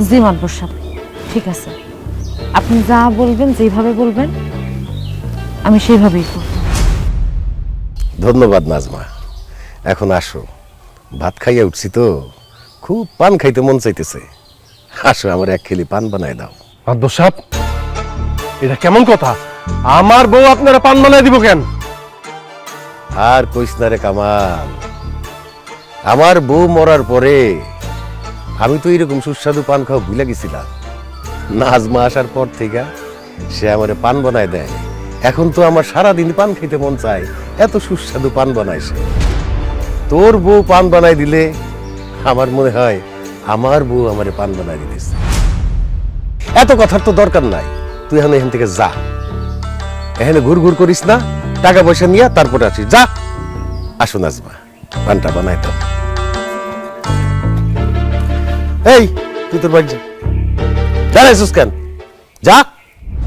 জি মাতবর সাহেব, ঠিক আছে, আপনি যা বলবেন, যেভাবে বলবেন আমি সেইভাবেই করব। ধন্যবাদ নাজমা। এখন আসো, ভাত খাইয়া উঠছি তো, খুব পান খাইতে মন চাইতেছে। আসো, আমার এক খেলি পান বানায় দাও। মাতবর সাহেব, এটা কেমন কথা? আমার বউ আপনারা পান বানায় দিব কেন? আর কইস না রে কামাল, আমার বউ মরার পরে আমি তো এরকম সুস্বাদু পান খাওয়া ভুলে গেছিলাম। নাজমা আসার পর থেকে সে আমারে পান বানায় দেয়। এখন তো আমার সারাদিন পান খাইতে মন চায়, এত সুস্বাদু পান বানায় সে। তোর বউ পান বানায় দিলে আমার মনে হয় আমার বউ আমারে পান বানায় দিতেছে। এত কথার তো দরকার নাই, তুই এখন এখান থেকে যা। এখানে ঘুর ঘুর করিস না, টাকা পয়সা নিয়ে তারপরে আসিস, যা। আসো নাজমা, পানটা বানাই দাও। এই তুই তোর বাড়ি যা, জানাইছিস কেন? যা।